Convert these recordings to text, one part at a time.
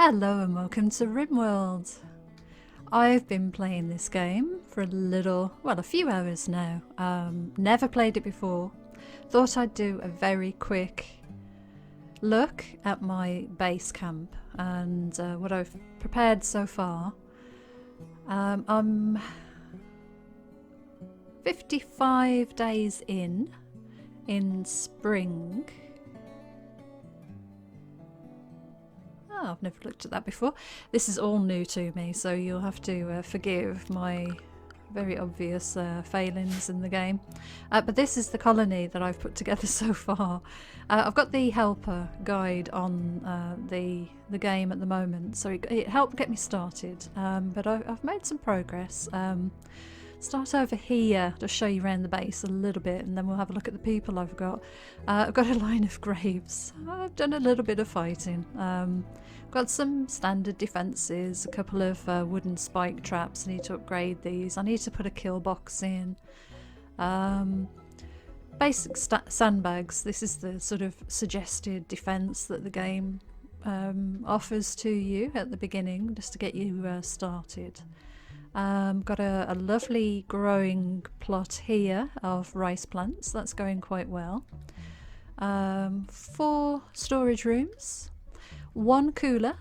Hello and welcome to RimWorld. I've been playing this game for a few hours now. Never played it before. Thought I'd do a very quick look at my base camp and what I've prepared so far. I'm 55 days in spring. Oh, I've never looked at that before. This is all new to me, so you'll have to forgive my very obvious failings in the game. But this is the colony that I've put together so far. I've got the helper guide on the game at the moment, so it helped get me started. But I've made some progress. Start over here to show you around the base a little bit, and then we'll have a look at the people I've got. I've got a line of graves. I've done a little bit of fighting. Got some standard defences, a couple of wooden spike traps. I need to upgrade these. I need to put a kill box in. Basic sandbags. This is the sort of suggested defence that the game offers to you at the beginning, just to get you started. Got a lovely growing plot here of rice plants. That's going quite well. 4 storage rooms, 1 cooler.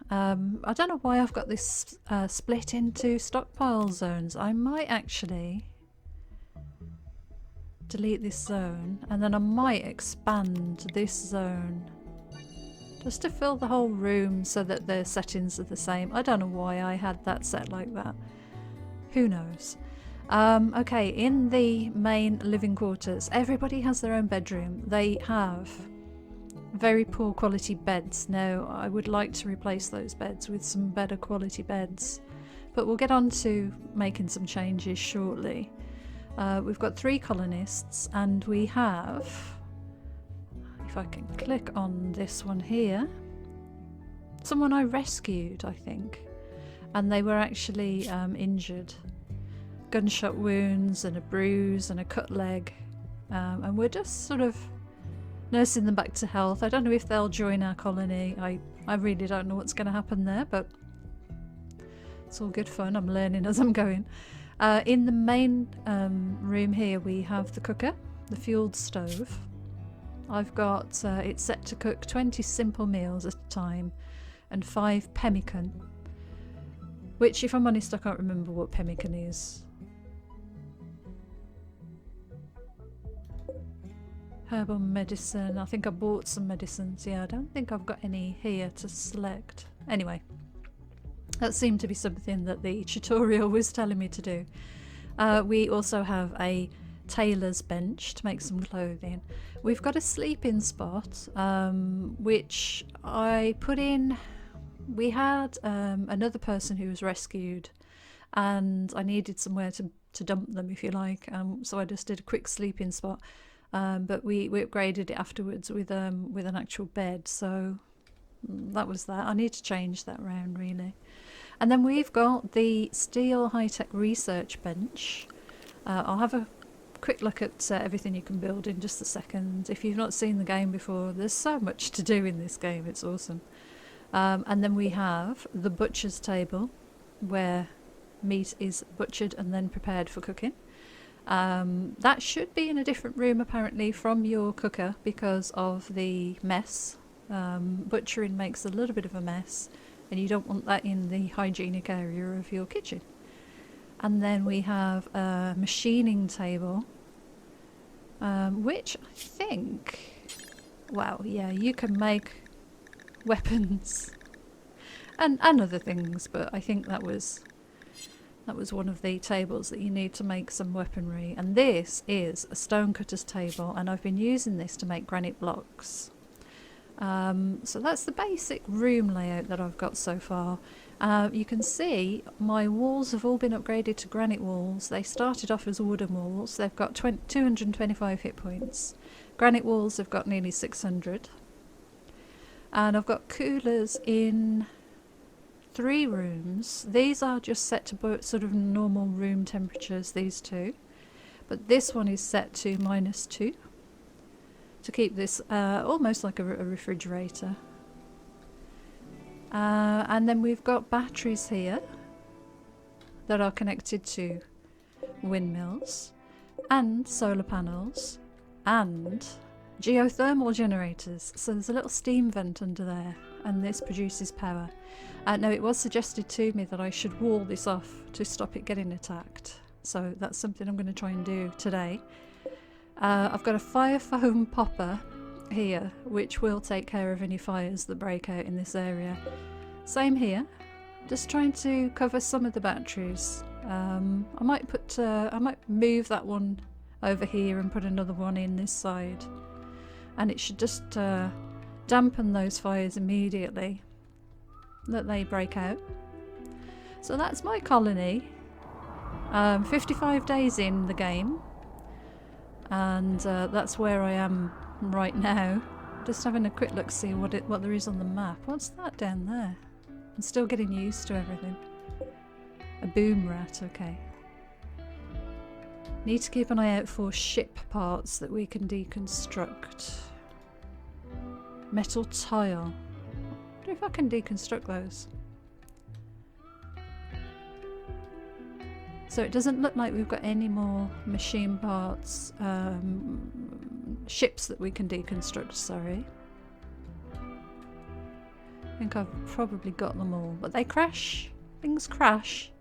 I don't know why I've got this split into stockpile zones. I might actually delete this zone, and then I might expand this zone just to fill the whole room so that the settings are the same. I don't know why I had that set like that. Who knows? Okay, in the main living quarters, everybody has their own bedroom. They have very poor quality beds. Now, I would like to replace those beds with some better quality beds, but we'll get on to making some changes shortly. We've got 3 colonists, and we have, if I can click on this one here, someone I rescued, I think. And they were actually injured. Gunshot wounds and a bruise and a cut leg. And we're just sort of nursing them back to health. I don't know if they'll join our colony. I really don't know what's going to happen there, but it's all good fun. I'm learning as I'm going. In the main room here we have the cooker, the fueled stove. I've got it set to cook 20 simple meals at a time and 5 pemmican. Which, if I'm honest, I can't remember what pemmican is. Herbal medicine. I think I bought some medicines. Yeah, I don't think I've got any here to select. Anyway, that seemed to be something that the tutorial was telling me to do. We also have a tailor's bench to make some clothing. We've got a sleeping spot, which I put in. We had another person who was rescued, and I needed somewhere to dump them, if you like. So I just did a quick sleeping spot, but we upgraded it afterwards with an actual bed. So that was that. I need to change that around, really. And then we've got the steel high-tech research bench. I'll have a quick look at everything you can build in just a second. If you've not seen the game before, there's so much to do in this game. It's awesome. And then we have the butcher's table, where meat is butchered and then prepared for cooking. That should be in a different room apparently from your cooker because of the mess. Butchering makes a little bit of a mess, and you don't want that in the hygienic area of your kitchen. And then we have a machining table, which I think, wow, yeah, you can make weapons and other things, but I think that was one of the tables that you need to make some weaponry. And this is a stonecutter's table, and I've been using this to make granite blocks. So that's the basic room layout that I've got so far. You can see my walls have all been upgraded to granite walls. They started off as wooden walls. They've got 225 hit points. Granite walls have got nearly 600. And I've got coolers in 3 rooms. These are just set to sort of normal room temperatures, these 2. But this one is set to -2 to keep this almost like a refrigerator. And then we've got batteries here that are connected to windmills and solar panels and geothermal generators. So there's a little steam vent under there, and this produces power. Now, it was suggested to me that I should wall this off to stop it getting attacked. So that's something I'm going to try and do today. I've got a fire foam popper here, which will take care of any fires that break out in this area. Same here, just trying to cover some of the batteries. I might move that one over here and put another one in this side, and it should just dampen those fires immediately that they break out. So that's my colony. 55 days in the game, and that's where I am right now. Just having a quick look, see what there is on the map. What's that down there? I'm still getting used to everything. A boom rat, okay. Need to keep an eye out for ship parts that we can deconstruct. Metal tile. I wonder if I can deconstruct those. So it doesn't look like we've got any more machine parts, ships that we can deconstruct, sorry. I think I've probably got them all, but they crash. Things crash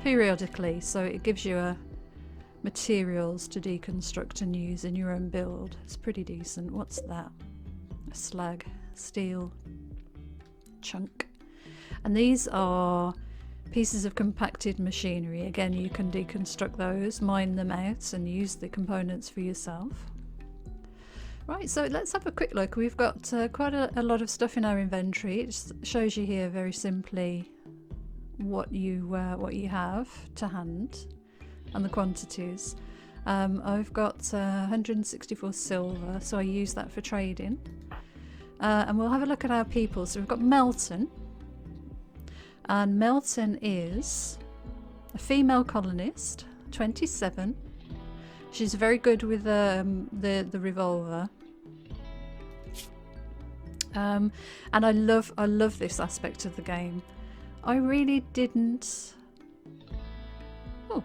periodically, so it gives you materials to deconstruct and use in your own build. It's pretty decent. What's that? A slag, steel, chunk. And these are pieces of compacted machinery. Again, you can deconstruct those, mine them out and use the components for yourself. Right, so let's have a quick look. We've got quite a lot of stuff in our inventory. It just shows you here very simply what you have to hand and the quantities. I've got 164 silver, so I use that for trading. And we'll have a look at our people. So we've got Melton, and Melton is a female colonist, 27. She's very good with the revolver. And I love this aspect of the game. I really didn't. Oh,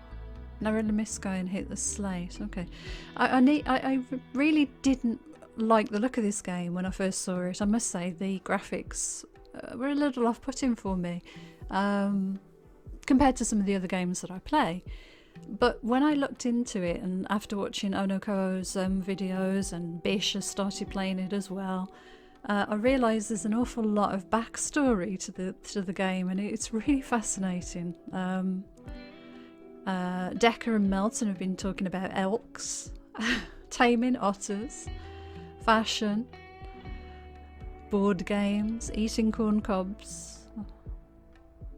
narrowly missed guy and hit the slate. Okay, I really didn't like the look of this game when I first saw it. I must say the graphics were a little off-putting for me compared to some of the other games that I play. But when I looked into it, and after watching Onoko's videos, and Bish has started playing it as well, I realised there's an awful lot of backstory to the game, and it's really fascinating. Decker and Melton have been talking about elks, taming otters, fashion, board games, eating corn cobs.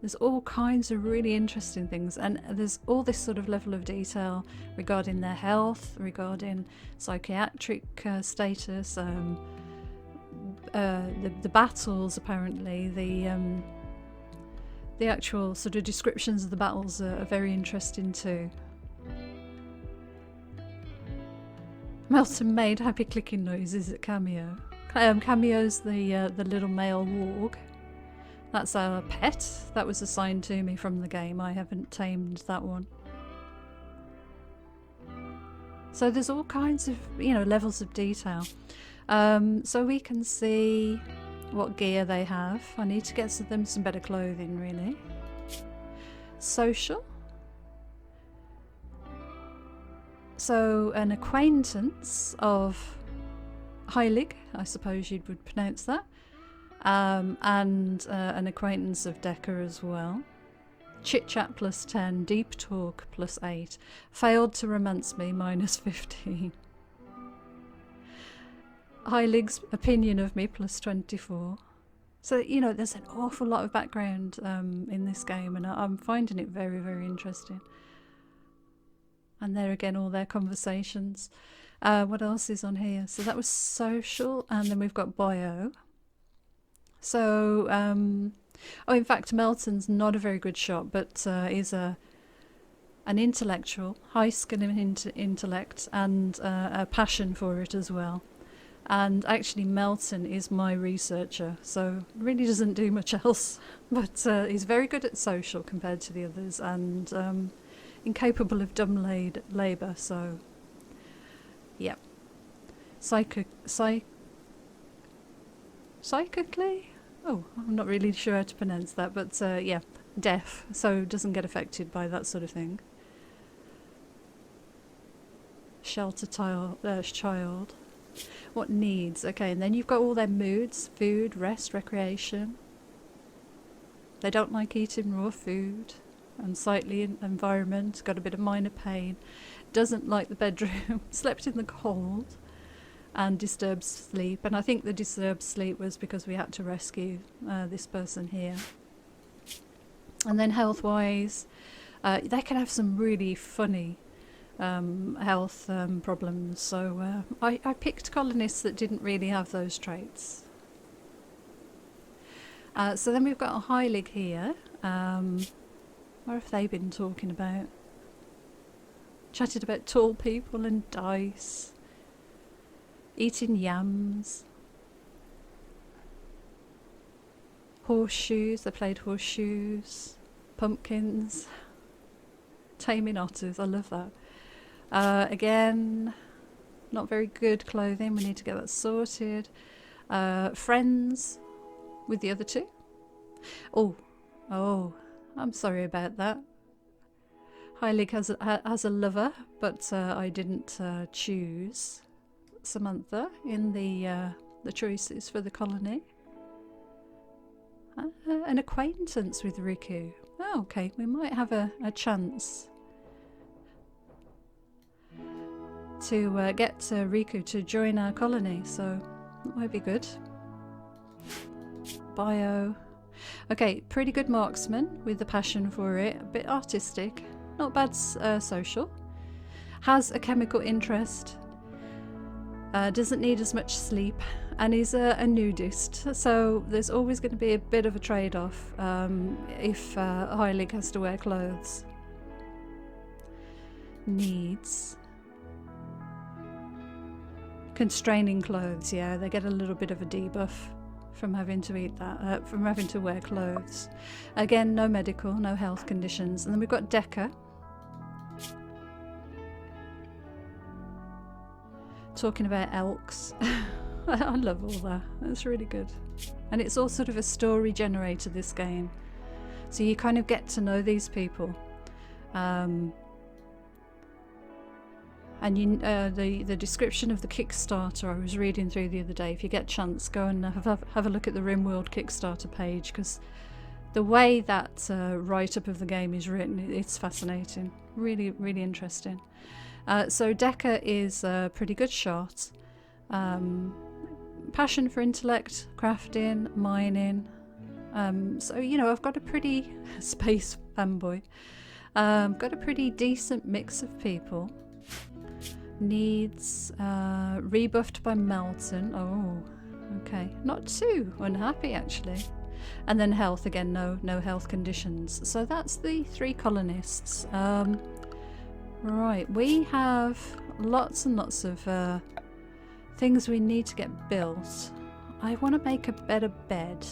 There's all kinds of really interesting things, and there's all this sort of level of detail regarding their health, regarding psychiatric status, the battles. Apparently, the actual sort of descriptions of the battles are very interesting too. Melton made happy clicking noises at Cameo. Cameo's the little male warg. That's our pet that was assigned to me from the game. I haven't tamed that one. So there's all kinds of, levels of detail. So we can see what gear they have. I need to get them some better clothing, really. Social. So an acquaintance of Heilig, I suppose you would pronounce that. And an acquaintance of Decker as well. Chit chat plus 10, deep talk plus 8. Failed to romance me minus 15. Heilig's opinion of me plus 24. So, there's an awful lot of background in this game, and I'm finding it very, very interesting. And there again, all their conversations. What else is on here? So that was social, and then we've got bio. So, in fact, Melton's not a very good shot, but is an intellectual, high skill in intellect, and a passion for it as well. And actually Melton is my researcher, so really doesn't do much else. But he's very good at social compared to the others, and incapable of dumb labour, so yeah. Psychically? Oh, I'm not really sure how to pronounce that, but yeah, deaf, so doesn't get affected by that sort of thing. Shelter child. What needs? Okay, and then you've got all their moods: food, rest, recreation. They don't like eating raw food. Unsightly environment, got a bit of minor pain. Doesn't like the bedroom, slept in the cold, and disturbed sleep. And I think the disturbed sleep was because we had to rescue this person here. And then health-wise, they can have some really funny health problems. So I picked colonists that didn't really have those traits. So then we've got a Heilig here. What have they been talking about? Chatted about tall people and dice. Eating yams. Horseshoes, they played horseshoes. Pumpkins. Taming otters, I love that. Again, not very good clothing, we need to get that sorted. Friends with the other two. Oh, I'm sorry about that. Heilig has a lover, but I didn't choose Samantha in the choices for the colony. An acquaintance with Riku. Oh, okay, we might have a chance to get Riku to join our colony, so that might be good. Bio. Okay, pretty good marksman with the passion for it, a bit artistic, not bad social. Has a chemical interest, doesn't need as much sleep, and is a nudist, so there's always going to be a bit of a trade-off if Heilig has to wear clothes. Needs. Constraining clothes, yeah, they get a little bit of a debuff from having to eat that, from having to wear clothes. Again, no medical, no health conditions. And then we've got Decker. Talking about elks. I love all that. That's really good. And it's all sort of a story generator, this game. So you kind of get to know these people. And you, the description of the Kickstarter I was reading through the other day, if you get a chance, go and have a look at the RimWorld Kickstarter page, because the way that write-up of the game is written, it's fascinating. Really, really interesting. So Decker is a pretty good shot. Passion for intellect, crafting, mining. So, you know, I've got a pretty space fanboy. Got a pretty decent mix of people. Needs rebuffed by Melton. Oh, okay. Not too unhappy actually. And then health again, no health conditions. So that's the 3 colonists. Right, we have lots and lots of things we need to get built. I want to make a better bed.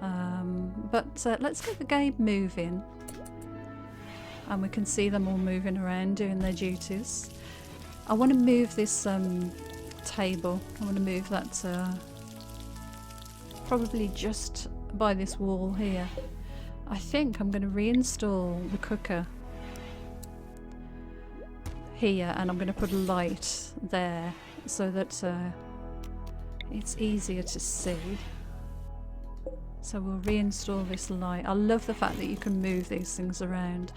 But let's get the game moving. And we can see them all moving around doing their duties. I want to move this table. I want to move that probably just by this wall here. I think I'm going to reinstall the cooker here, and I'm going to put a light there so that it's easier to see. So we'll reinstall this light. I love the fact that you can move these things around.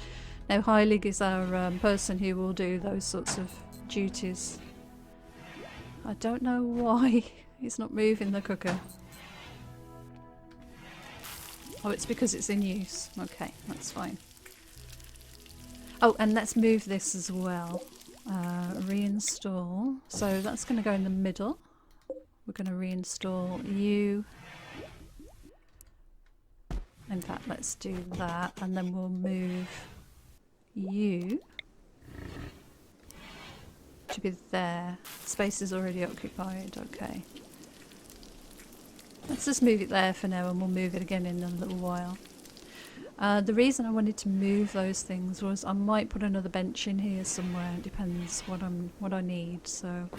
Now Heilig is our person who will do those sorts of duties. I don't know why he's not moving the cooker. Oh, it's because it's in use. Okay, that's fine. Oh, and let's move this as well. Reinstall. So that's going to go in the middle. We're going to reinstall you. In fact, let's do that, and then we'll move you to be there. Space is already occupied, okay. Let's just move it there for now and we'll move it again in a little while. The reason I wanted to move those things was I might put another bench in here somewhere. It depends what I need, so...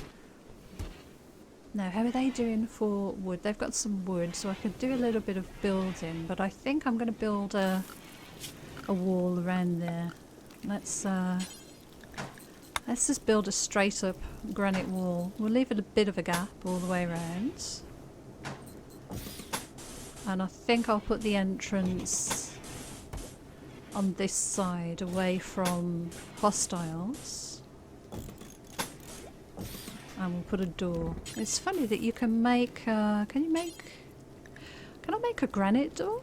Now, how are they doing for wood? They've got some wood, so I could do a little bit of building, but I think I'm going to build a wall around there. Let's just build a straight up granite wall. We'll leave it a bit of a gap all the way around. And I think I'll put the entrance on this side, away from hostiles. And we'll put a door. It's funny that you can make, can I make a granite door?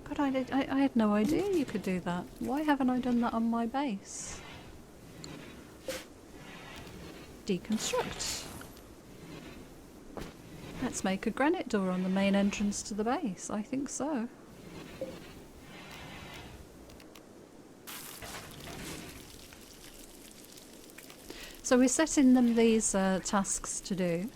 God, I had no idea you could do that. Why haven't I done that on my base? Deconstruct. Let's make a granite door on the main entrance to the base. I think so. So we're setting them these tasks to do.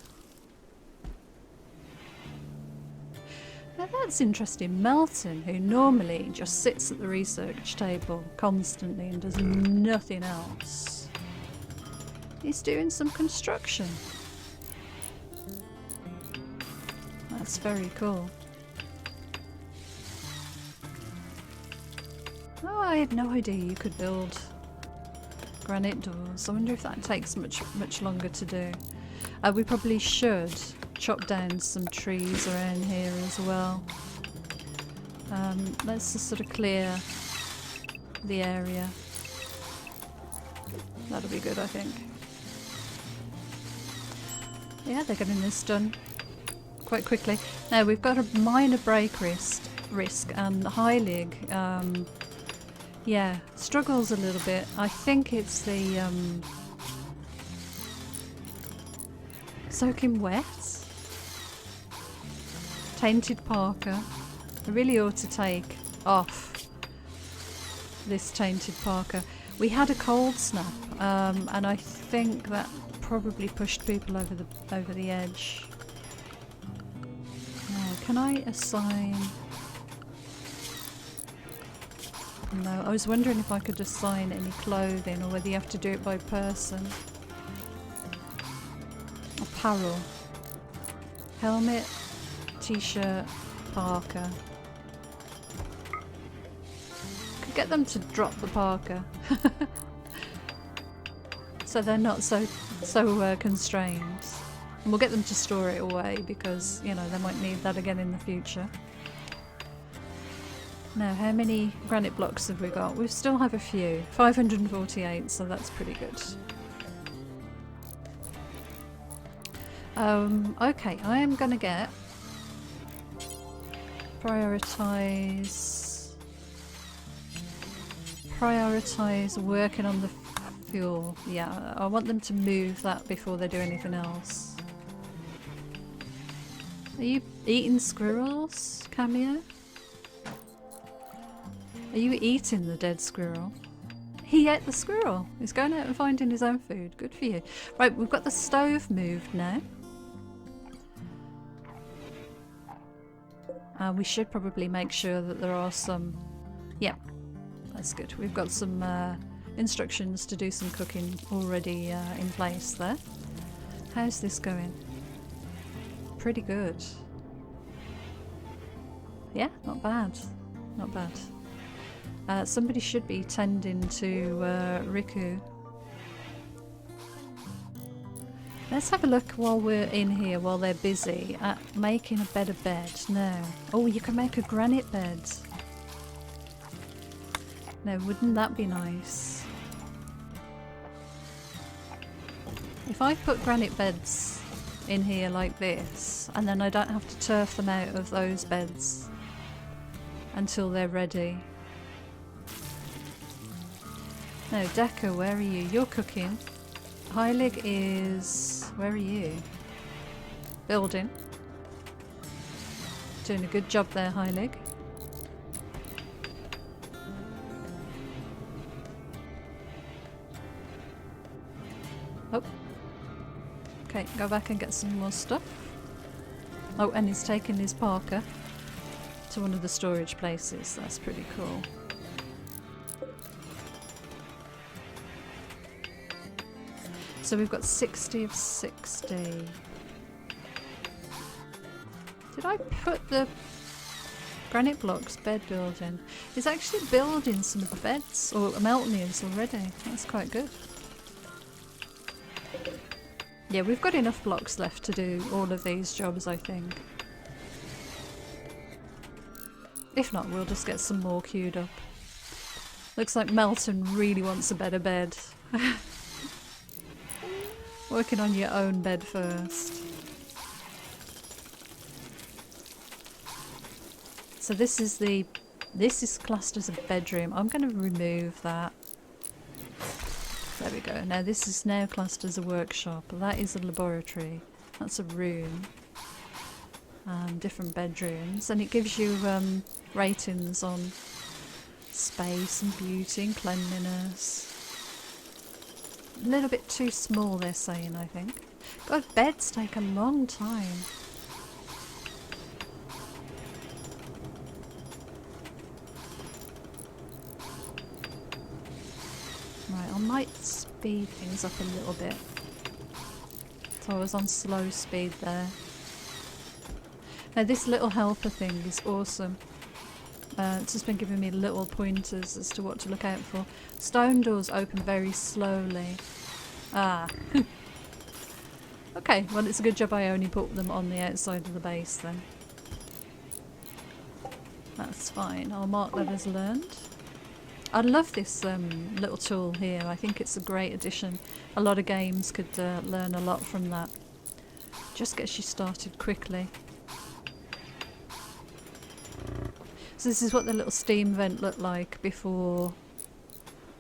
Now that's interesting. Melton, who normally just sits at the research table constantly and does nothing else, he's doing some construction. That's very cool. Oh, I had no idea you could build granite doors. I wonder if that takes much longer to do. We probably should chop down some trees around here as well. Let's just sort of clear the area. That'll be good, I think. Yeah, they're getting this done quite quickly. Now we've got a minor break risk and Heilig, yeah, struggles a little bit. I think it's the soaking wet. Tainted Parker. I really ought to take off this tainted Parker. We had a cold snap, and I think that probably pushed people over the edge. Now, can I assign? No, I was wondering if I could assign any clothing or whether you have to do it by person. Apparel. Helmet, t-shirt, parka. Could get them to drop the parka. So they're not so constrained. And we'll get them to store it away because, you know, they might need that again in the future. Now, how many granite blocks have we got? We still have a few. 548, so that's pretty good. Okay, I am gonna get... Prioritise working on the fuel. Yeah, I want them to move that before they do anything else. Are you eating squirrels, Cameo? Are you eating the dead squirrel? He ate the squirrel. He's going out and finding his own food. Good for you. Right, we've got the stove moved now. We should probably make sure that there are some... Yeah, that's good. We've got some instructions to do some cooking already in place there. How's this going? Pretty good. Yeah, not bad. Not bad. Somebody should be tending to Riku. Let's have a look while we're in here, while they're busy, at making a better bed. No. Oh, you can make a granite bed. Now, wouldn't that be nice? If I put granite beds in here like this, and then I don't have to turf them out of those beds until they're ready. No, Decker, where are you? You're cooking. Heilig is... where are you? Building. Doing a good job there, Heilig. Oh, Okay, go back and get some more stuff. Oh, and he's taken his Parker to one of the storage places. That's pretty cool. So we've got 60 of 60. Did I put the granite blocks bed building? It's actually building some of the beds or Meltniers already. That's quite good. Yeah, we've got enough blocks left to do all of these jobs, I think. If not, we'll just get some more queued up. Looks like Melton really wants a better bed. Working on your own bed first. So this is classed as a bedroom. I'm going to remove that. There we go. Now this is now classed as a workshop. That is a laboratory. That's a room. Different bedrooms. And it gives you ratings on space and beauty and cleanliness. A little bit too small, they're saying, I think. God, beds take a long time. Right, I might speed things up a little bit. So I was on slow speed there. Now this little helper thing is awesome. It's just been giving me little pointers as to what to look out for. Stone doors open very slowly. Ah. Okay, well it's a good job I only put them on the outside of the base then. That's fine. I'll mark that as learned. I love this little tool here. I think it's a great addition. A lot of games could learn a lot from that. Just gets you started quickly. So this is what the little steam vent looked like before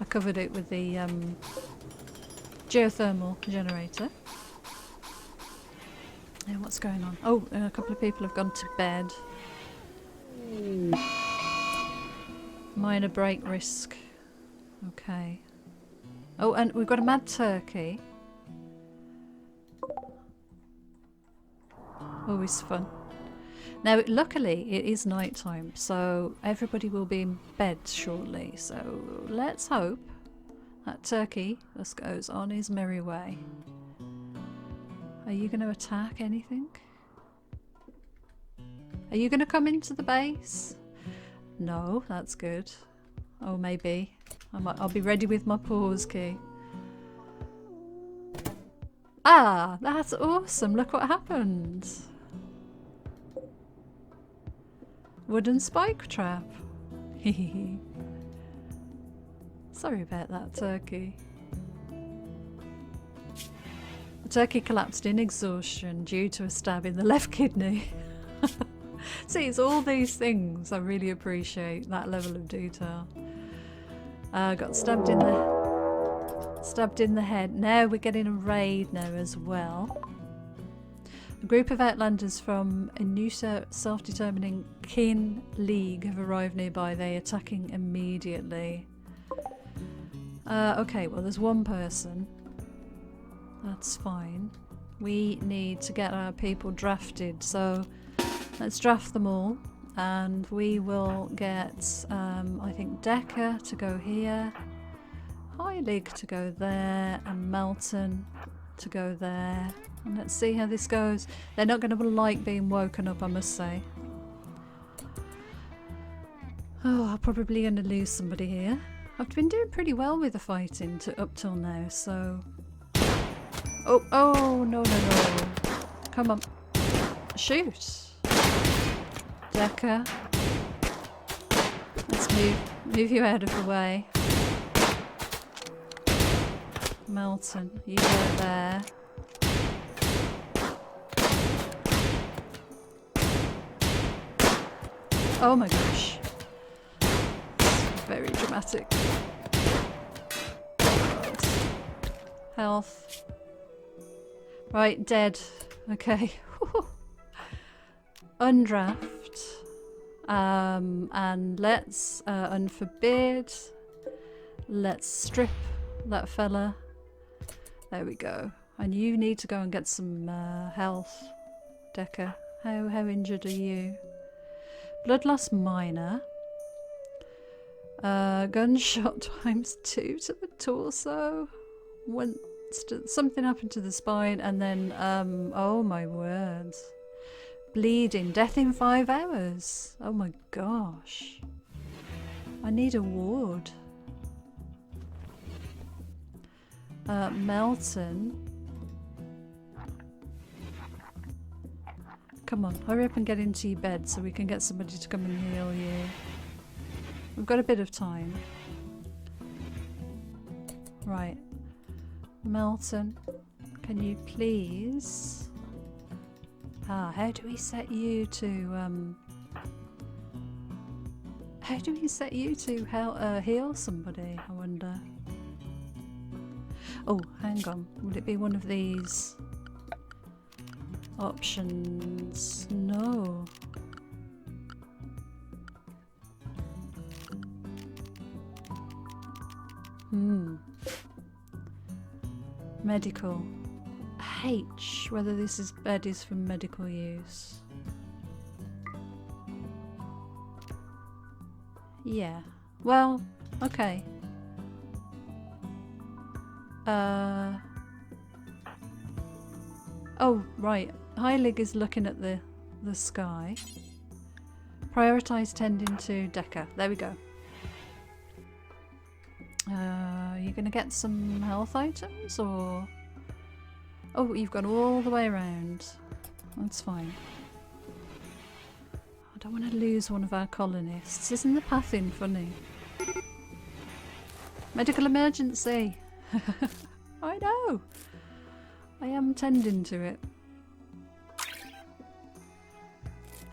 I covered it with the geothermal generator. Now what's going on? Oh, a couple of people have gone to bed. Minor break risk. Okay. Oh, and we've got a mad turkey. Always fun. Now, luckily, it is night time, so everybody will be in bed shortly. So let's hope that turkey just goes on his merry way. Are you going to attack anything? Are you going to come into the base? No, that's good. Oh, maybe. I'll be ready with my pause key. Ah, that's awesome. Look what happened. Wooden spike trap. Sorry about that, turkey. The turkey collapsed in exhaustion due to a stab in the left kidney. See, it's all these things. I really appreciate that level of detail. Got stabbed in the head. Now we're getting a raid now as well. A group of outlanders from a new self-determining kin league have arrived nearby. They're attacking immediately. Okay, well there's one person. That's fine. We need to get our people drafted, so let's draft them all. And we will get, I think, Decker to go here, Heilig to go there, and Melton to go there. And let's see how this goes. They're not going to like being woken up, I must say. Oh, I'm probably going to lose somebody here. I've been doing pretty well with the fighting up till now, so... Oh, no. Come on. Shoot. Decker. Let's move you out of the way. Melton, you go there. Oh my gosh. Very dramatic. Health. Right, dead. Okay. Undraft. And let's unforbid. Let's strip that fella. There we go. And you need to go and get some health, Decker. How injured are you? Blood loss minor. Gunshot ×2 to the torso. Something happened to the spine, and then oh my words. Bleeding. Death in 5 hours. Oh my gosh. I need a ward. Melton. Come on, hurry up and get into your bed so we can get somebody to come and heal you. We've got a bit of time. Right. Melton, can you please... how do we set you to, how do we set you to heal somebody, I wonder? Oh, hang on. Would it be one of these options? No. Medical. H. Whether this bed is for medical use. Yeah. Well, okay. Oh, right. Heilig is looking at the sky. Prioritise tending to Decker. There we go. You're going to get some health items, or... Oh, you've gone all the way around. That's fine. I don't want to lose one of our colonists. Isn't the pathing funny? Medical emergency! I know! I am tending to it.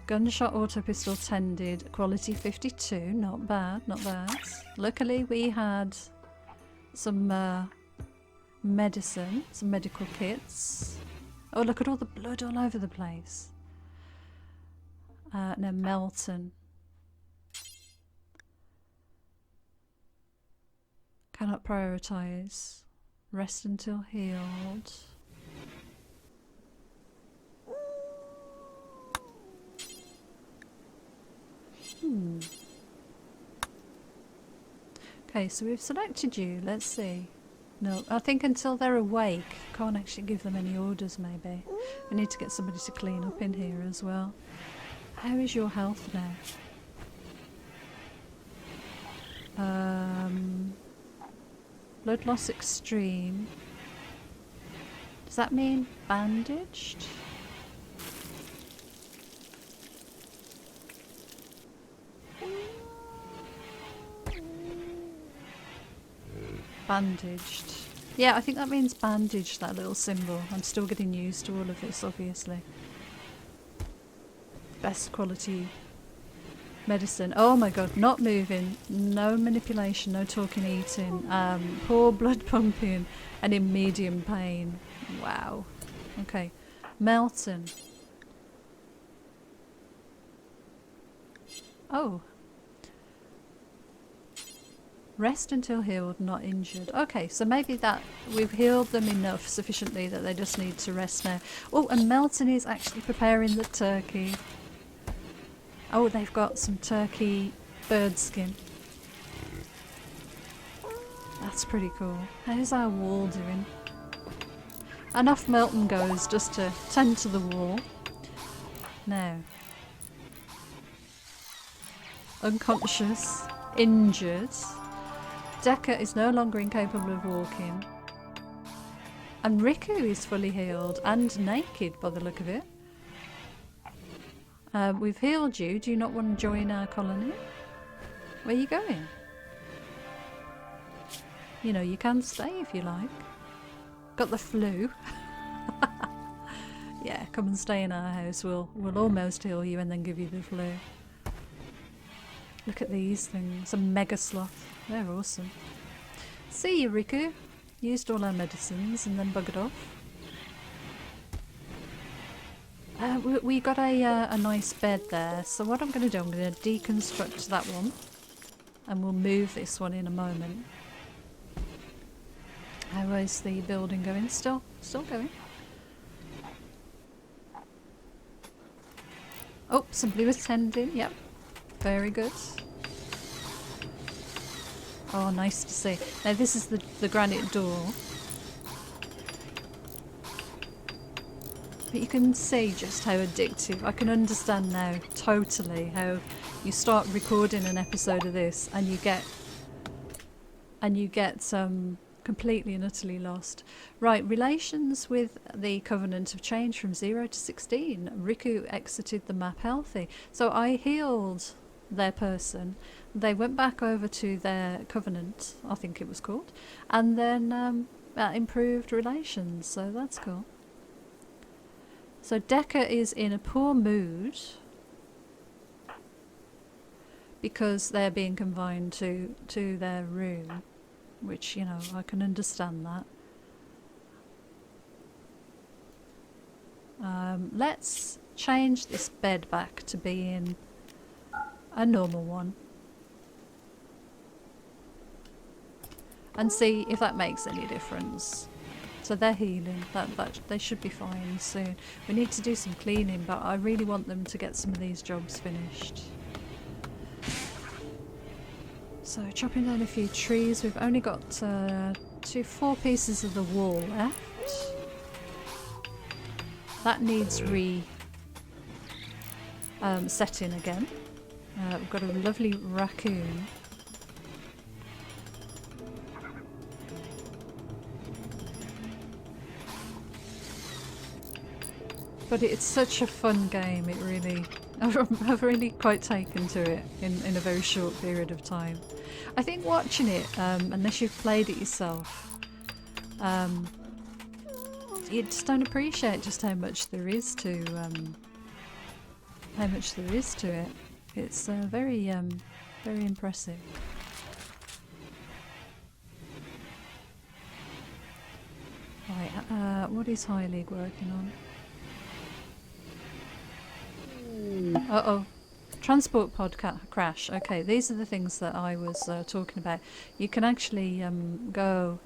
Gunshot auto pistol tended. Quality 52. Not bad, not bad. Luckily we had some medicine, some medical kits. Oh, look at all the blood all over the place. No, Melton. Cannot prioritise. Rest until healed. Okay, so we've selected you. Let's see. No, I think until they're awake, can't actually give them any orders, maybe. We need to get somebody to clean up in here as well. How is your health now? Blood loss extreme. Does that mean bandaged? Bandaged. Yeah, I think that means bandaged, that little symbol. I'm still getting used to all of this, obviously. Best quality medicine. Oh my god, not moving, no manipulation, no talking, eating, poor blood pumping, and in medium pain. Wow. Okay. Melton. Oh. Rest until healed, not injured. Okay, so maybe that we've healed them enough sufficiently that they just need to rest now. Oh, and Melton is actually preparing the turkey. Oh, they've got some turkey bird skin. That's pretty cool. How's our wall doing? And off Melton goes just to tend to the wall. Now. Unconscious. Injured. Decker is no longer incapable of walking. And Riku is fully healed and naked by the look of it. We've healed you. Do you not want to join our colony? Where are you going? You know, you can stay if you like. Got the flu. Yeah, come and stay in our house. We'll almost heal you and then give you the flu. Look at these things. A mega sloth. They're awesome. See you, Riku. Used all our medicines and then buggered off. We got a nice bed there, so what I'm going to do, I'm going to deconstruct that one and we'll move this one in a moment. How is the building going? Still still going. Oh, somebody was tending. Yep. Very good. Oh, nice to see. Now this is the granite door. But you can see just how addictive. I can understand now totally how you start recording an episode of this and you get completely and utterly lost. Right, relations with the Covenant have changed from 0 to 16. Riku exited the map healthy. So I healed their person. They went back over to their Covenant, I think it was called, and then improved relations, so that's cool. So Decca is in a poor mood because they're being confined to their room, which, you know, I can understand that. Let's change this bed back to being a normal one and see if that makes any difference. So they're healing, that they should be fine soon. We need to do some cleaning, but I really want them to get some of these jobs finished. So chopping down a few trees. We've only got 4 pieces of the wall left. That needs setting again. We've got a lovely raccoon. But it's such a fun game, it really... I've really quite taken to it in a very short period of time. I think watching it, unless you've played it yourself, you just don't appreciate just how much there is to it. It's very impressive. Right, what is High League working on? Uh-oh. Transport pod crash. Okay, these are the things that I was talking about. You can actually go...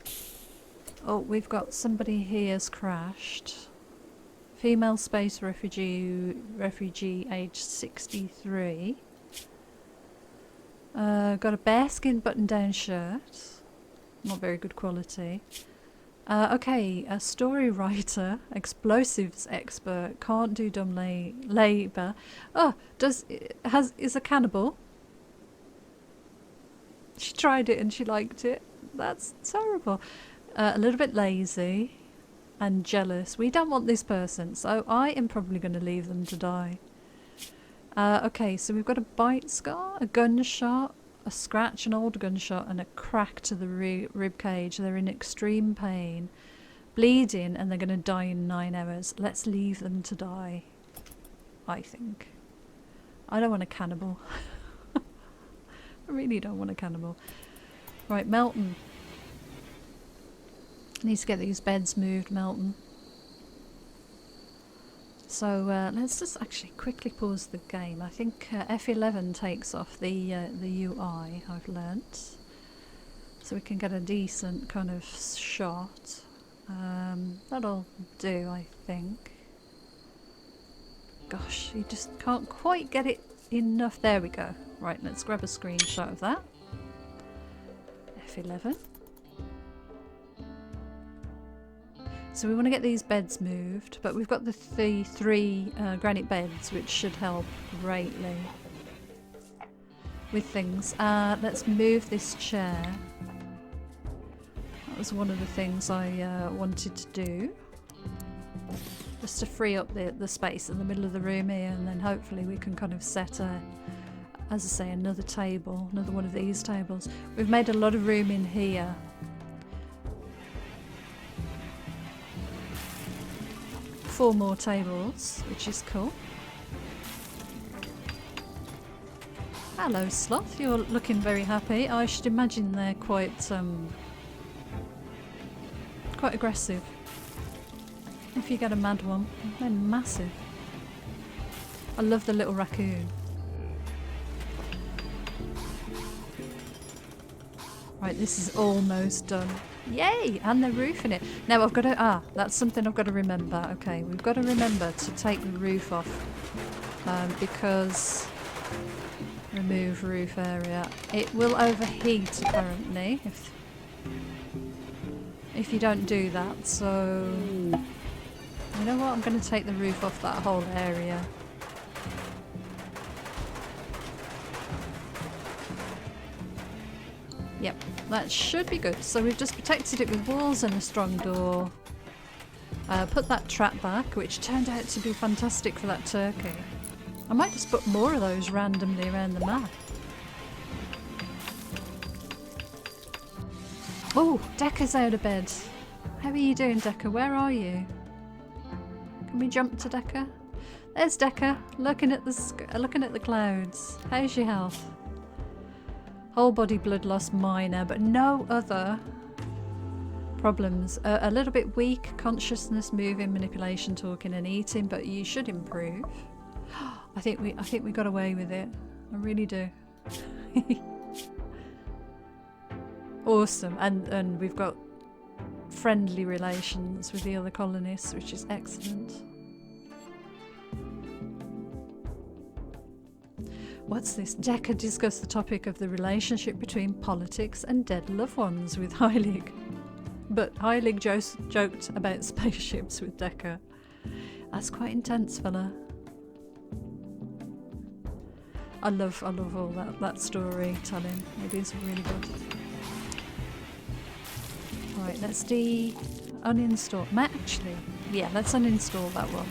Oh, we've got somebody here's crashed. Female space refugee aged 63. Got a bearskin button-down shirt. Not very good quality. Okay, a story writer, explosives expert, can't do dumb labour. Oh, is a cannibal. She tried it and she liked it. That's terrible. A little bit lazy and jealous. We don't want this person, so I am probably going to leave them to die. Okay, so we've got a bite scar, a gunshot, a scratch, an old gunshot, and a crack to the rib cage. They're in extreme pain, bleeding, and they're going to die in 9 hours. Let's leave them to die, I think. I don't want a cannibal. I really don't want a cannibal. Right, Melton. Needs to get these beds moved, Melton. So let's just actually quickly pause the game. I think F11 takes off the UI, I've learnt. So we can get a decent kind of shot. That'll do, I think. Gosh, you just can't quite get it enough. There we go. Right, let's grab a screenshot of that. F11. So we want to get these beds moved, but we've got the three granite beds, which should help greatly with things. Let's move this chair. That was one of the things I wanted to do, just to free up the space in the middle of the room here, and then hopefully we can kind of set as I say, another table, another one of these tables. We've made a lot of room in here. Four more tables, which is cool. Hello, Sloth. You're looking very happy. I should imagine they're quite aggressive. If you get a mad one, they're massive. I love the little raccoon. Right, this is almost done. Yay! And the roof in it. Now I've got to... that's something I've got to remember. Okay, we've got to remember to take the roof off. Because... Remove roof area. It will overheat, apparently, if you don't do that. So... You know what? I'm going to take the roof off that whole area. Yep, that should be good. So we've just protected it with walls and a strong door. Put that trap back, which turned out to be fantastic for that turkey. I might just put more of those randomly around the map. Oh, Decca's out of bed. How are you doing, Decca? Where are you? Can we jump to Decca? There's Decca, looking at the clouds. How's your health? Whole body blood loss minor, but no other problems. A little bit weak, consciousness, moving, manipulation, talking and eating, but you should improve. I think we got away with it. I really do. Awesome. And we've got friendly relations with the other colonists, which is excellent. What's this? Decca discussed the topic of the relationship between politics and dead loved ones with Heilig. But Heilig joked about spaceships with Decca. That's quite intense, fella. I love all that storytelling. It is really good. Right, let's uninstall. Actually, yeah, let's uninstall that one.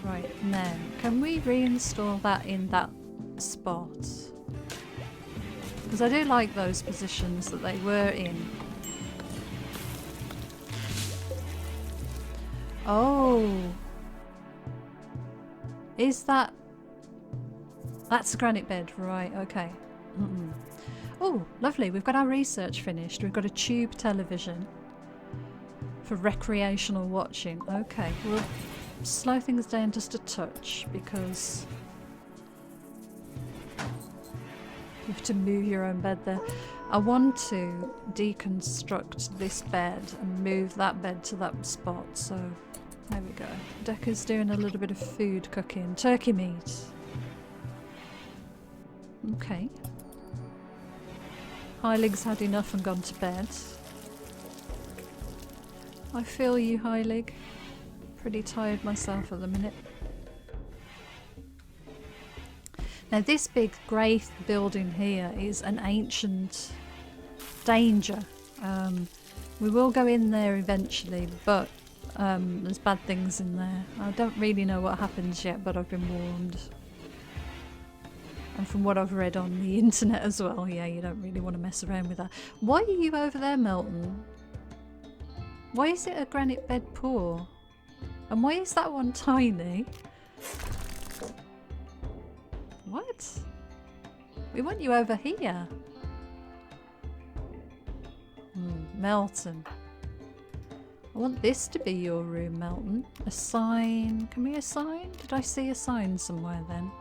Right, now, can we reinstall that in that spot? Because I do like those positions that they were in. Oh! Is that... That's a granite bed, right, okay. Oh, lovely, we've got our research finished. We've got a tube television for recreational watching. Okay, we'll slow things down just a touch because you have to move your own bed there. I want to deconstruct this bed and move that bed to that spot, so there we go. Decca's doing a little bit of food cooking. Turkey meat. Okay. Heilig's had enough and gone to bed. I feel you, Heilig. Pretty tired myself at the minute. Now this big grey building here is an ancient danger. We will go in there eventually, but there's bad things in there. I don't really know what happens yet, but I've been warned. And from what I've read on the internet as well, yeah, you don't really want to mess around with that. Why are you over there, Melton? Why is it a granite bed poor? And why is that one tiny? What? We want you over here. Melton. I want this to be your room, Melton. Assign. Can we assign? Did I see a sign somewhere then?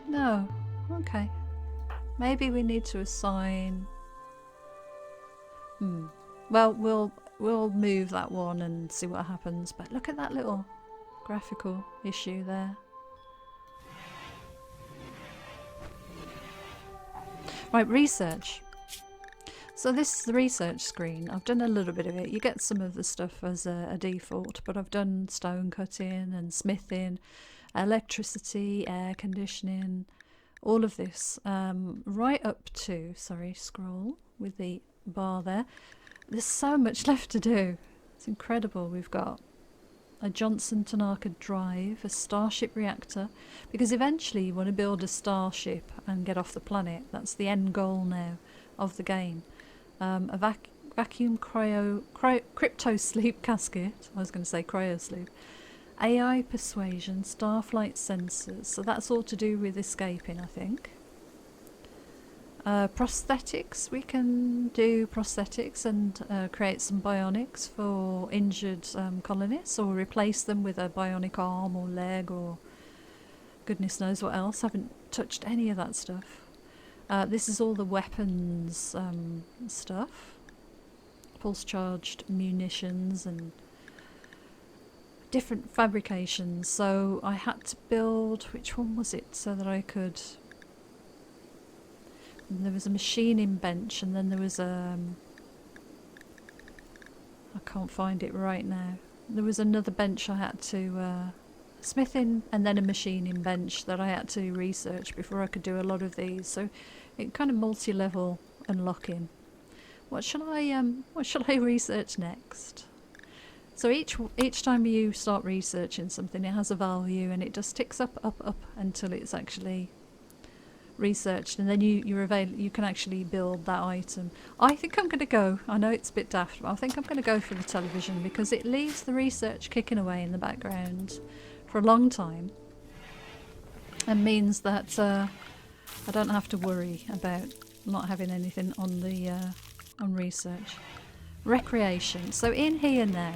No. Okay. Maybe we need to assign... Well, we'll move that one and see what happens. But look at that little graphical issue there. Right, research. So this is the research screen. I've done a little bit of it. You get some of the stuff as a default, but I've done stone cutting and smithing, electricity, air conditioning, all of this. Right up to, sorry, scroll with the bar there. There's so much left to do. It's incredible. We've got a Johnson Tanaka drive, a starship reactor, because eventually you want to build a starship and get off the planet. That's the end goal now of the game. A vacuum crypto sleep casket. I was going to say cryo sleep. AI persuasion, starflight sensors. So that's all to do with escaping, I think. Prosthetics, we can do prosthetics and create some bionics for injured colonists, or replace them with a bionic arm or leg or goodness knows what else. I haven't touched any of that stuff. This is all the weapons stuff. Pulse charged munitions and different fabrications. So I had to build, which one was it, so that I could... There was a machining bench, and then there was I can't find it right now. There was another bench I had to smithing, and then a machining bench that I had to research before I could do a lot of these. So it kind of multi-level unlocking. What shall I research next? So each time you start researching something, it has a value, and it just ticks up until it's actually researched, and then you can actually build that item. I think I'm going to go, I know it's a bit daft, but I think I'm going to go for the television, because it leaves the research kicking away in the background for a long time, and means that I don't have to worry about not having anything on the on research. Recreation. So in here now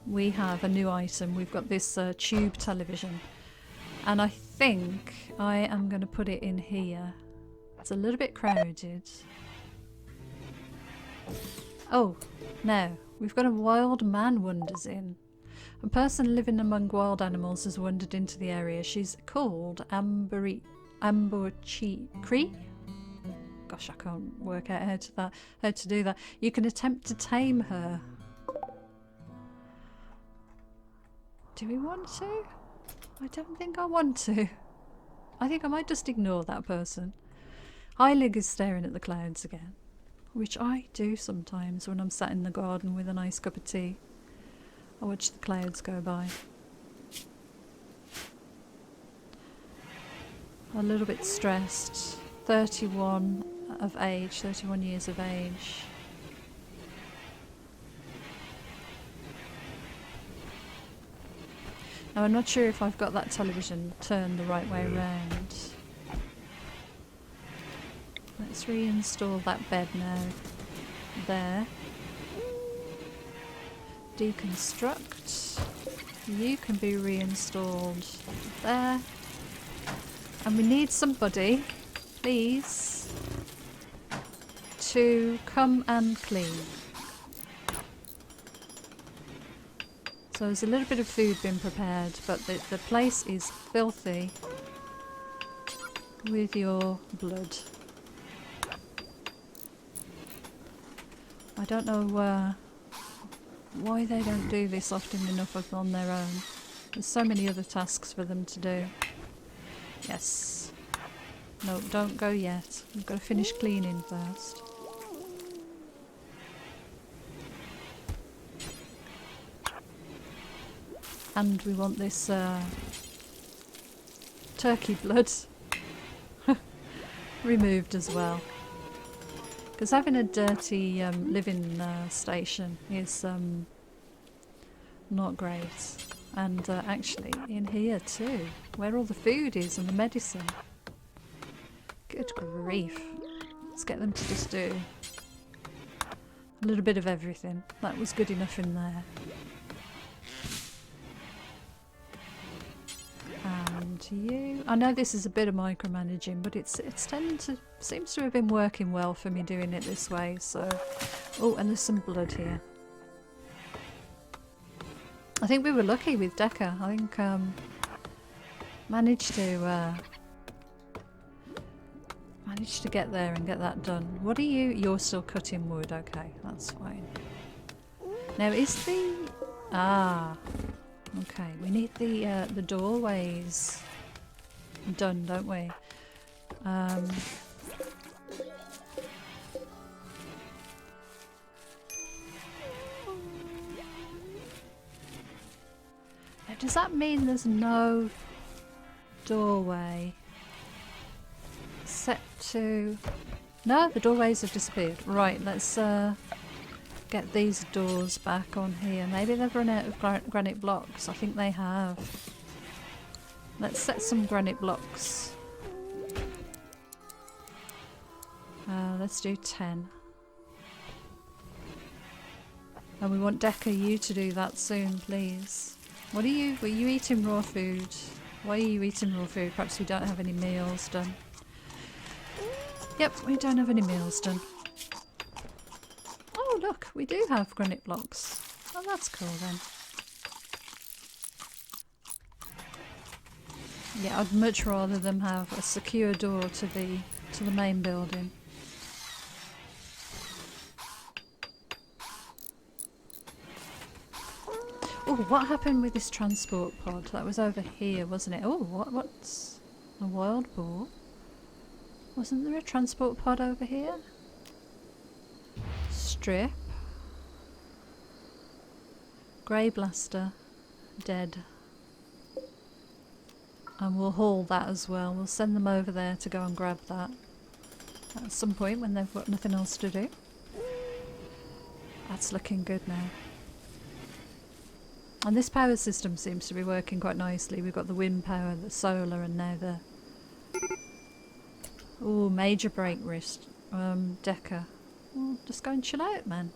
we have a new item. We've got this tube television, and I think I am going to put it in here. It's a little bit crowded. Oh, no. We've got a wild man wanders in. A person living among wild animals has wandered into the area. She's called Ambercree. Gosh, I can't work out how to do that. You can attempt to tame her. Do we want to? I don't think I want to. I think I might just ignore that person. Heilig is staring at the clouds again, which I do sometimes when I'm sat in the garden with a nice cup of tea. I watch the clouds go by. A little bit stressed. 31 years of age. Now I'm not sure if I've got that television turned the right way around. Let's reinstall that bed now. There. Deconstruct. You can be reinstalled there. And we need somebody, please, to come and clean. So there's a little bit of food being prepared, but the place is filthy with your blood. I don't know why they don't do this often enough on their own. There's so many other tasks for them to do. Yes. No, don't go yet. We've got to finish cleaning first. And we want this turkey blood removed as well. Because having a dirty living station is not great. And actually in here too, where all the food is and the medicine. Good grief. Let's get them to just do a little bit of everything. That was good enough in there. And you, I know this is a bit of micromanaging, but it's seems to have been working well for me doing it this way. So, oh, and there's some blood here. I think we were lucky with Decker. I think managed to get there and get that done. What are you? You're still cutting wood. Okay, that's fine. Now is the okay, we need the doorways done, don't we? Now, does that mean there's no doorway set to... No, the doorways have disappeared. Right, let's get these doors back on here. Maybe they've run out of granite blocks. I think they have. Let's set some granite blocks. Let's do 10. And we want Decker, you to do that soon, please. What are you? Were you eating raw food? Why are you eating raw food? Perhaps we don't have any meals done. Yep, we don't have any meals done. Oh look, we do have granite blocks. Oh, that's cool then. Yeah, I'd much rather them have a secure door to the main building. Oh, what happened with this transport pod? That was over here, wasn't it? Oh, what's a wild boar? Wasn't there a transport pod over here? Strip. Grey blaster. Dead. And we'll haul that as well. We'll send them over there to go and grab that at some point when they've got nothing else to do. That's looking good now. And this power system seems to be working quite nicely. We've got the wind power, the solar, and now the... Ooh, major break wrist. Decker. Well, just go and chill out, man.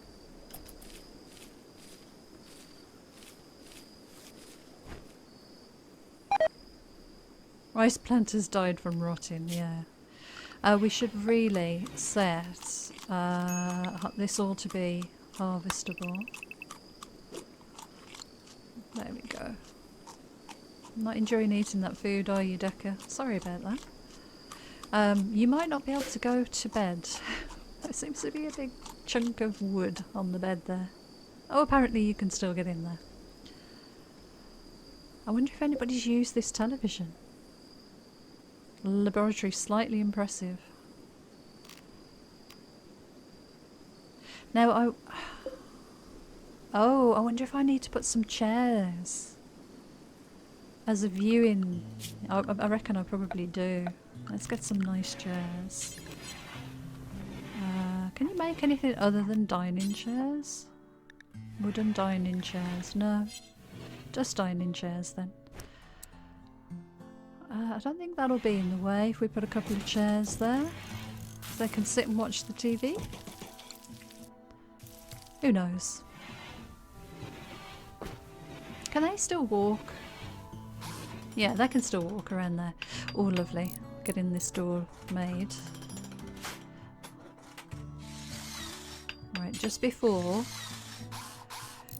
Rice planters died from rotting, yeah. We should really set this all to be harvestable. There we go. Not enjoying eating that food, are you, Decker? Sorry about that. You might not be able to go to bed. There seems to be a big chunk of wood on the bed there. Oh, apparently you can still get in there. I wonder if anybody's used this television. Laboratory, slightly impressive. Now Oh, I wonder if I need to put some chairs as a viewing. I reckon I probably do. Let's get some nice chairs. Can you make anything other than dining chairs? Wooden dining chairs? No. Just dining chairs then. I don't think that'll be in the way if we put a couple of chairs there. They can sit and watch the TV. Who knows? Can they still walk? Yeah, they can still walk around there. Oh, lovely. Getting this door made. Right, just before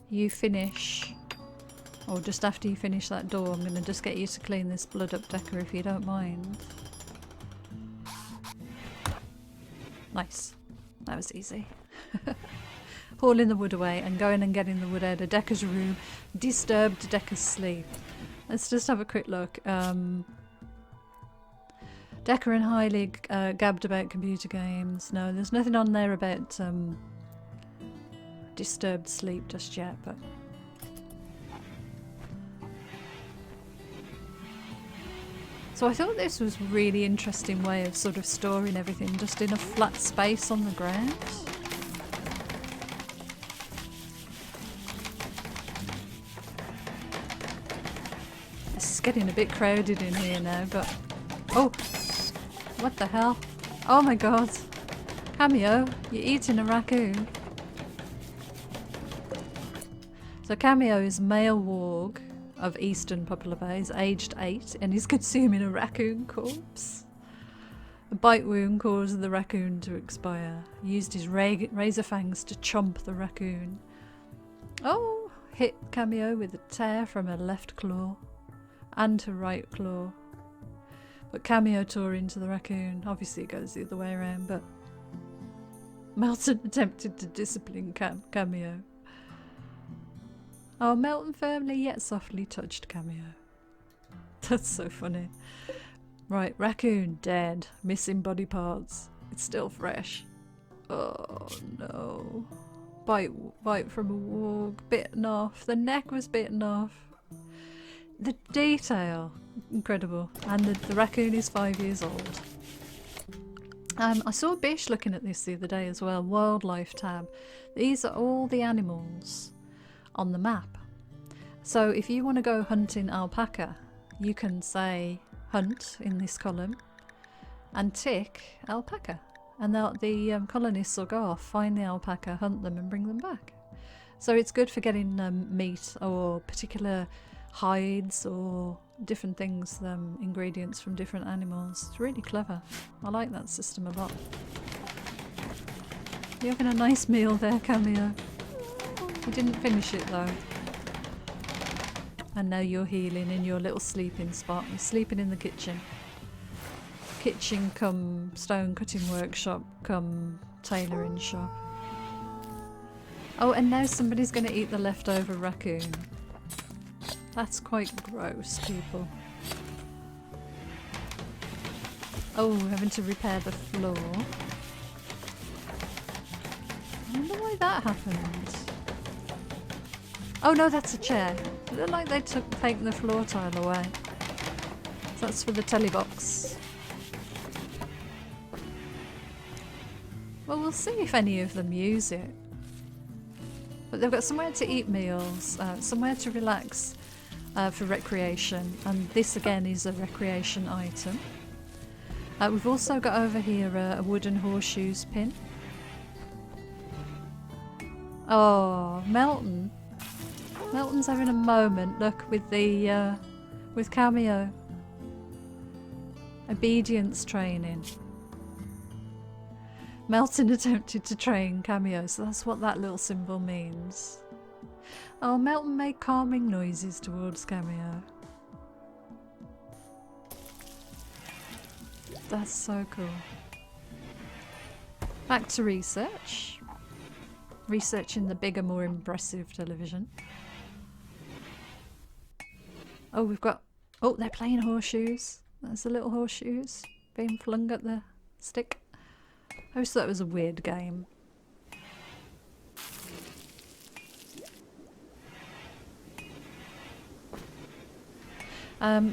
you finish, or just after you finish that door, I'm going to just get you to clean this blood up, Decker, if you don't mind. Nice. That was easy. Hauling the wood away and going and getting the wood out of Decker's room. Disturbed Decker's sleep. Let's just have a quick look. Decker and highly gabbed about computer games. No, there's nothing on there about disturbed sleep just yet, but... So I thought this was a really interesting way of sort of storing everything just in a flat space on the ground. It's getting a bit crowded in here now, but... Oh! What the hell? Oh my god! Cameo, you're eating a raccoon. So Cameo is male warg of Eastern Poplar Bay, is aged 8 and he's consuming a raccoon corpse. A bite wound caused the raccoon to expire. He used his razor fangs to chomp the raccoon. Oh! Hit Cameo with a tear from her left claw and her right claw. But Cameo tore into the raccoon. Obviously it goes the other way around, but Melton attempted to discipline Cameo. Oh, Melton firmly yet softly touched Cameo. That's so funny. Right, raccoon dead, missing body parts. It's still fresh. Oh no. Bite from a warg, bitten off. The neck was bitten off. The detail, incredible. And the raccoon is 5 years old. I saw Bish looking at this the other day as well. Wildlife tab. These are all the animals on the map. So if you want to go hunting alpaca, you can say hunt in this column and tick alpaca. and the colonists will go off, find the alpaca, hunt them and bring them back. So it's good for getting meat or particular hides or different things, ingredients from different animals. It's really clever. I like that system a lot. You're having a nice meal there, Cameo. You didn't finish it though. And now you're healing in your little sleeping spot. You're sleeping in the kitchen. Kitchen come stone cutting workshop come tailoring shop. Oh, and now somebody's going to eat the leftover raccoon. That's quite gross, people. Oh, having to repair the floor. I wonder why that happened. Oh no, that's a chair. It looked like they taken the floor tile away. So that's for the telly box. Well, we'll see if any of them use it. But they've got somewhere to eat meals, somewhere to relax for recreation, and this again is a recreation item. We've also got over here a wooden horseshoes pin. Oh, Melton. Melton's having a moment, look, with the with Cameo. Obedience training. Melton attempted to train Cameo, so that's what that little symbol means. Oh, Melton made calming noises towards Cameo. That's so cool. Back to research. Researching the bigger, more impressive television. Oh, we've got... Oh, they're playing horseshoes. There's the little horseshoes being flung at the stick. I always thought it was a weird game.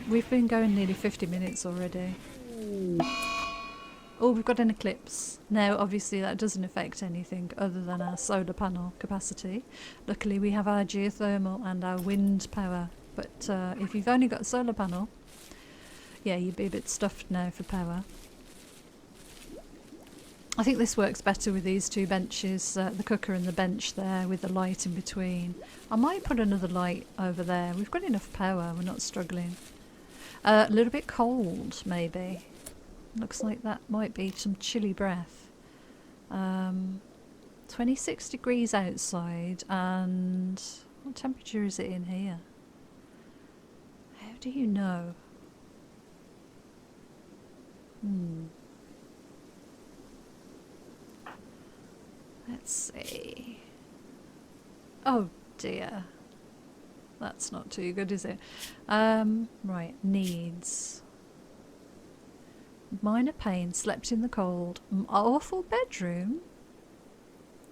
We've been going nearly 50 minutes already. Oh, we've got an eclipse. Now, obviously that doesn't affect anything other than our solar panel capacity. Luckily we have our geothermal and our wind power. But if you've only got a solar panel, yeah, you'd be a bit stuffed now for power. I think this works better with these two benches, the cooker and the bench there with the light in between. I might put another light over there. We've got enough power, we're not struggling. A little bit cold, maybe. Looks like that might be some chilly breath. 26 degrees outside, and what temperature is it in here? How do you know? Let's see. Oh dear. That's not too good, is it? Right, needs. Minor pain, slept in the cold. Awful bedroom.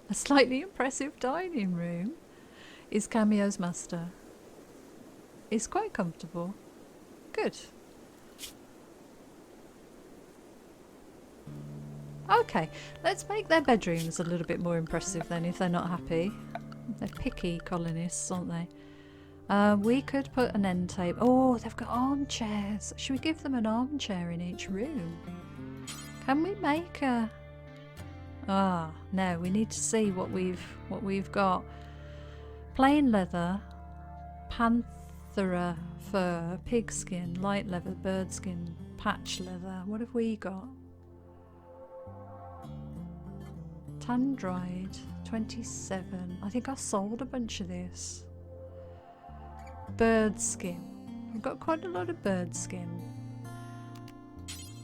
A slightly impressive dining room. Is Cameo's master. Is quite comfortable. Good. Okay, let's make their bedrooms a little bit more impressive then if they're not happy. They're picky colonists, aren't they? We could put an end table. Oh, they've got armchairs. Should we give them an armchair in each room? Can we make a... Ah, no, we need to see what we've got. Plain leather, panthera fur, pigskin, light leather, birdskin, patch leather. What have we got? Tan dried, 27. I think I sold a bunch of this. Bird skin. We've got quite a lot of bird skin.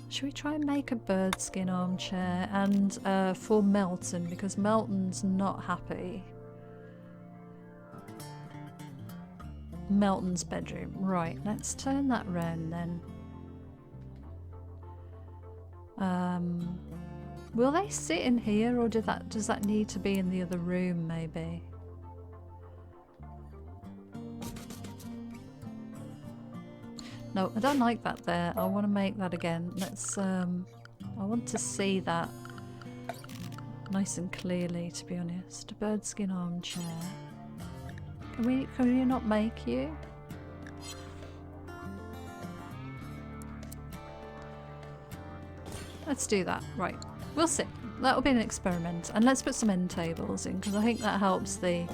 Should we try and make a bird skin armchair? And for Melton, because Melton's not happy. Melton's bedroom. Right, let's turn that round then. Will they sit in here, or does that need to be in the other room maybe? No, I don't like that there. I want to make that again. Let's I want to see that nice and clearly, to be honest. A birdskin armchair. Can we not make you? Let's do that. Right. We'll see. That'll be an experiment. And let's put some end tables in, because I think that helps the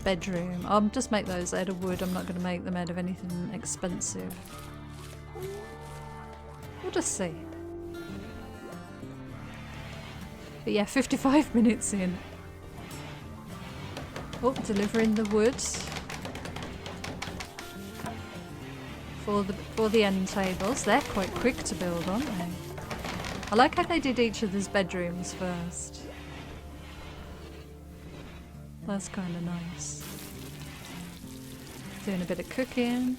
bedroom. I'll just make those out of wood. I'm not going to make them out of anything expensive. We'll just see. But yeah, 55 minutes in. Oh, delivering the wood for the end tables. They're quite quick to build, aren't they? I like how they did each other's bedrooms first. That's kind of nice. Doing a bit of cooking.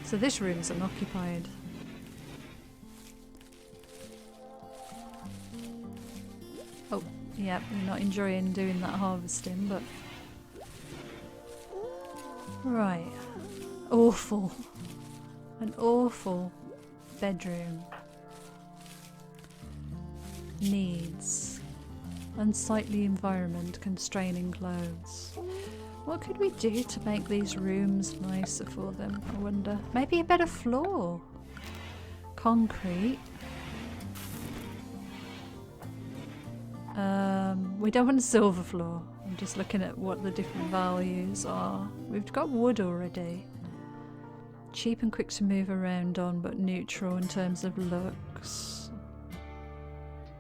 So this room's unoccupied. Oh, yeah, we're not enjoying doing that harvesting, but... Right. Awful. An awful bedroom. Needs. Unsightly environment, constraining clothes. What could we do to make these rooms nicer for them, I wonder? Maybe a better floor? Concrete. We don't want a silver floor. I'm just looking at what the different values are. We've got wood already. Cheap and quick to move around on, but neutral in terms of looks.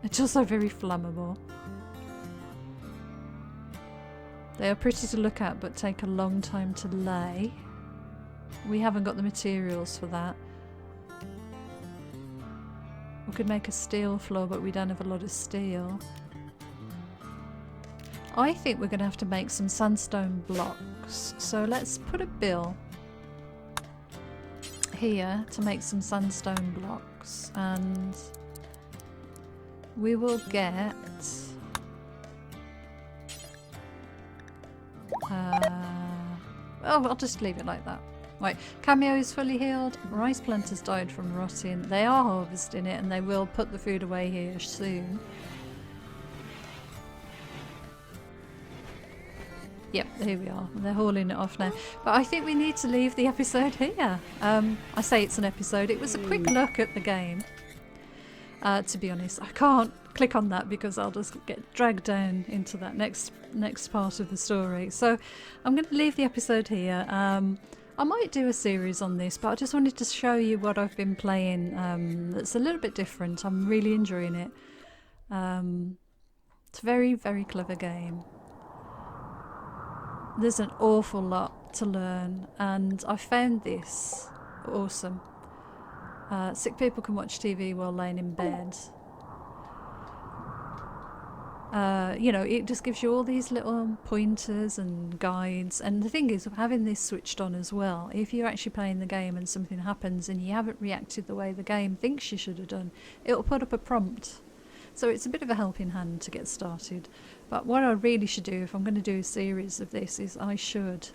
It's also very flammable. They are pretty to look at, but take a long time to lay. We haven't got the materials for that. We could make a steel floor, but we don't have a lot of steel. I think we're going to have to make some sandstone blocks. So let's put a bill here to make some sandstone blocks, and we will get oh, I'll just leave it like that. Right, cameo is fully healed. Rice plant has died from rotting. They are harvesting it, and they will put the food away here soon. Yep, here we are. They're hauling it off now. But I think we need to leave the episode here. I say it's an episode. It was a quick look at the game. To be honest, I can't click on that because I'll just get dragged down into that next part of the story. So I'm going to leave the episode here. I might do a series on this, but I just wanted to show you what I've been playing that's a little bit different. I'm really enjoying it. It's a very, very clever game. There's an awful lot to learn, and I found this awesome. Sick people can watch TV while laying in bed. You know, it just gives you all these little pointers and guides, and the thing is, having this switched on as well, if you're actually playing the game and something happens and you haven't reacted the way the game thinks you should have done, it'll put up a prompt. So it's a bit of a helping hand to get started. But what I really should do, if I'm going to do a series of this, is I should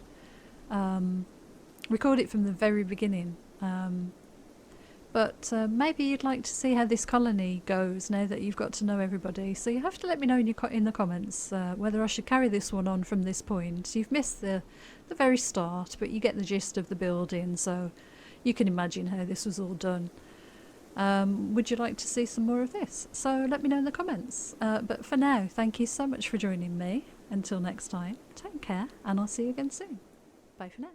record it from the very beginning. But maybe you'd like to see how this colony goes now that you've got to know everybody. So you have to let me know in the comments whether I should carry this one on from this point. You've missed the very start, but you get the gist of the building, so you can imagine how this was all done. Would you like to see some more of this? So let me know in the comments. But for now, thank you so much for joining me. Until next time, take care, and I'll see you again soon. Bye for now.